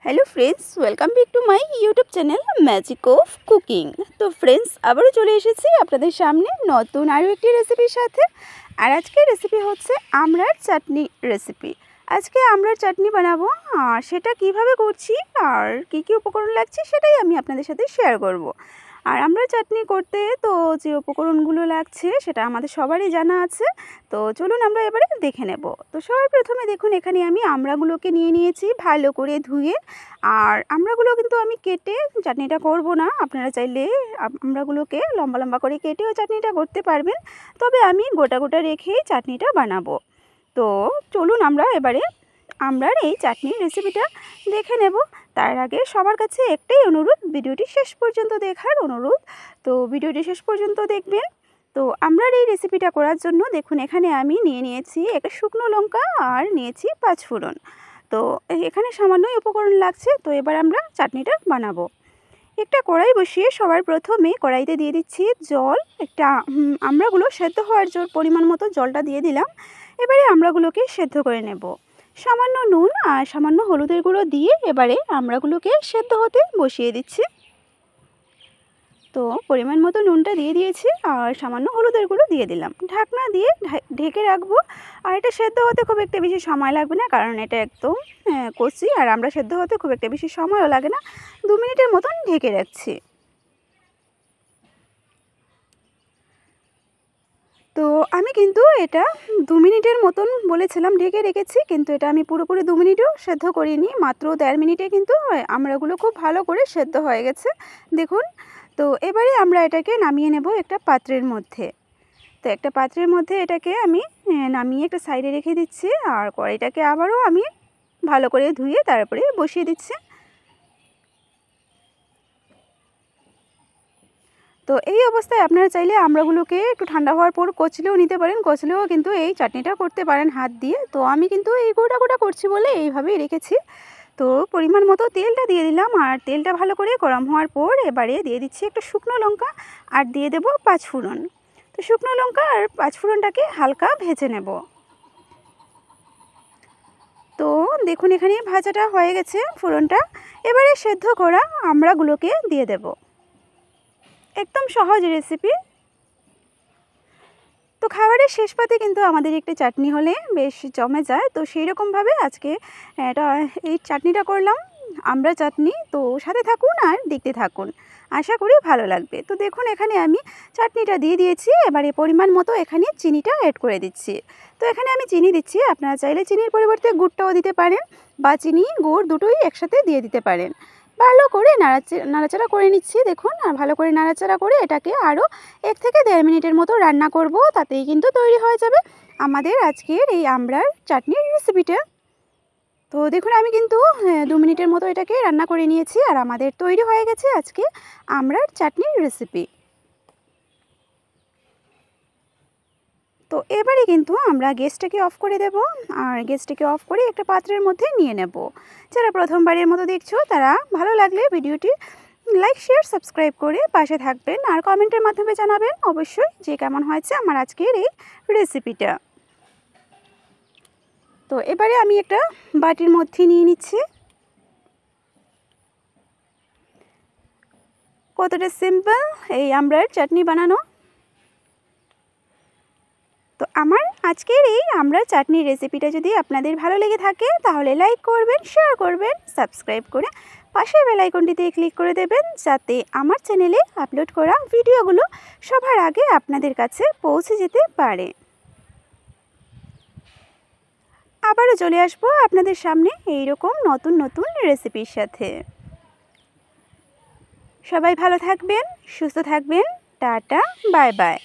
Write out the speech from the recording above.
Hello friends welcome back to my YouTube channel magic of cooking. तो friends আবারও চলে এসেছি আপনাদের সামনে নতুন আরও একটি রেসিপির সাথে। আর আজকের রেসিপি হচ্ছে আমড়ার চাটনি রেসিপি। আজকে আমড়ার চাটনি বানাবো, আর সেটা কিভাবে করছি আর কি কি উপকরণ লাগছে সেটাই আমি আপনাদের সাথে শেয়ার করব। আর আমড়ার চাটনি করতে তো যে উপকরণগুলো লাগছে সেটা আমাদের সবারই জানা আছে। তো চলুন আমরা এবারে দেখে নেব। তো সবার প্রথমে দেখুন এখানে আমি আমড়াগুলোকে নিয়ে নিয়েছি ভালো করে ধুয়ে। আর আমড়াগুলো কিন্তু আমি কেটে চাটনিটা করব না, আপনারা চাইলে আমড়াগুলোকে লম্বা লম্বা করে কেটেও চাটনিটা করতে পারবেন, তবে আমি গোটা গোটা রেখেই চাটনিটা বানাবো। তো চলুন আমরা এবারে আমড়ার এই চাটনির রেসিপিটা দেখে নেব। তার আগে সবার কাছে একটাই অনুরোধ, ভিডিওটি শেষ পর্যন্ত দেখার অনুরোধ। তো ভিডিওটি শেষ পর্যন্ত দেখবেন। তো আমড়ার এই রেসিপিটা করার জন্য দেখুন এখানে আমি নিয়েছি একটা শুকনো লঙ্কা আর নিয়েছি 5 ফোড়ন। তো এখানে সামান্যই উপকরণ লাগছে। তো এবার আমরা চাটনিটা বানাবো। একটা কড়াই বসিয়ে সবার প্রথমে কড়াইতে দিয়ে দিচ্ছি জল। একটা আমড়াগুলো সেদ্ধ হওয়ার পরিমাণ মতো জলটা দিয়ে দিলাম। এবারে আমড়াগুলোকে সেদ্ধ করে নেব। সামান্য নুন আর সামান্য হলুদের গুঁড়ো দিয়ে এবারে আমড়াগুলোকে সেদ্ধ হতে বসিয়ে দিচ্ছি। তো পরিমাণ মতো নুনটা দিয়ে দিয়েছি আর সামান্য হলুদের গুঁড়ো দিয়ে দিলাম। ঢাকনা দিয়ে ঢেকে রাখবো। আর এটা সেদ্ধ হতে খুব একটা বেশি সময় লাগবে না, কারণ এটা একদম কচি আর আমরা সেদ্ধ হতে খুব একটা বেশি সময়ও লাগে না। 2 মিনিটের মতন ঢেকে রাখছি। তো আমি কিন্তু এটা 2 মিনিটের মতন বলেছিলাম ঢেকে রেখেছি, কিন্তু এটা আমি পুরোপুরি 2 মিনিটও সেদ্ধ করিনি, মাত্র 1.5 মিনিটে কিন্তু আমড়াগুলো খুব ভালো করে সেদ্ধ হয়ে গেছে দেখুন। তো এবারে আমরা এটাকে নামিয়ে নেব একটা পাত্রের মধ্যে। তো একটা পাত্রের মধ্যে এটাকে আমি নামিয়ে একটা সাইডে রেখে দিচ্ছি। আর কড়াইটাকে আবারও আমি ভালো করে ধুয়ে তারপরে বসিয়ে দিচ্ছি। তো এই অবস্থায় আপনারা চাইলে আমড়াগুলোকে একটু ঠান্ডা হওয়ার পর কচলেও নিতে পারেন, কচলেও কিন্তু এই চাটনিটা করতে পারেন হাত দিয়ে। তো আমি কিন্তু এই গোটা গোটা করছি বলে এইভাবেই রেখেছি। তো পরিমাণ মতো তেলটা দিয়ে দিলাম। আর তেলটা ভালো করে গরম হওয়ার পর এবারে দিয়ে দিচ্ছি একটা শুকনো লঙ্কা আর দিয়ে দেব 5 ফোড়ন। তো শুকনো লঙ্কা আর 5 ফোড়নটাকে হালকা ভেজে নেব। তো দেখুন এখানে ভাজাটা হয়ে গেছে ফোড়নটা। এবারে সেদ্ধ করা আমড়াগুলোকে দিয়ে দেব। একদম সহজ রেসিপি। তো খাবারের শেষ পাতে কিন্তু আমাদের একটি চাটনি হলে বেশ জমে যায়। তো সেই রকমভাবে আজকে এই চাটনিটা করলাম, আমড়া চাটনি। তো সাথে থাকুন আর দেখতে থাকুন, আশা করি ভালো লাগবে। তো দেখুন এখানে আমি চাটনিটা দিয়ে দিয়েছি। এবারে পরিমাণ মতো এখানে চিনিটা অ্যাড করে দিচ্ছি। তো এখানে আমি চিনি দিচ্ছি, আপনারা চাইলে চিনির পরিবর্তে গুড়টাও দিতে পারেন, বা চিনি গুড় দুটোই একসাথে দিয়ে দিতে পারেন। ভালো করে নাড়াচাড়া করে নিচ্ছি দেখুন। আর ভালো করে নাড়াচাড়া করে এটাকে আরও 1 থেকে 1.5 মিনিটের মতো রান্না করব, তাতেই কিন্তু তৈরি হয়ে যাবে আমাদের আজকের এই আমড়ার চাটনির রেসিপিটা। তো দেখুন আমি কিন্তু 2 মিনিটের মতো এটাকে রান্না করে নিয়েছি, আর আমাদের তৈরি হয়ে গেছে আজকে আমড়ার চাটনির রেসিপি। তো এবারে কিন্তু আমরা গ্যাসটাকে অফ করে দেব। আর গ্যাসটাকে অফ করে একটা পাত্রের মধ্যে নিয়ে নেব। যারা প্রথমবারের মতো দেখছো তারা ভালো লাগলে ভিডিওটি লাইক শেয়ার সাবস্ক্রাইব করে পাশে থাকবেন, আর কমেন্টের মাধ্যমে জানাবেন অবশ্যই যে কেমন হয়েছে আমার আজকের এই রেসিপিটা। তো এবারে আমি একটা বাটির মধ্যে নিয়ে নিচ্ছি। কতটা সিম্পল এই আমড়ার চাটনি বানানো। তো আমার আজকের এই আমড়ার চাটনির রেসিপিটা যদি আপনাদের ভালো লেগে থাকে তাহলে লাইক করবেন, শেয়ার করবেন, সাবস্ক্রাইব করে পাশের বেল আইকনটিতে ক্লিক করে দেবেন, যাতে আমার চ্যানেলে আপলোড করা ভিডিওগুলো সবার আগে আপনাদের কাছে পৌঁছে যেতে পারে। আবারও চলে আসবো আপনাদের সামনে এইরকম নতুন নতুন রেসিপির সাথে। সবাই ভালো থাকবেন, সুস্থ থাকবেন। Tata, bye bye.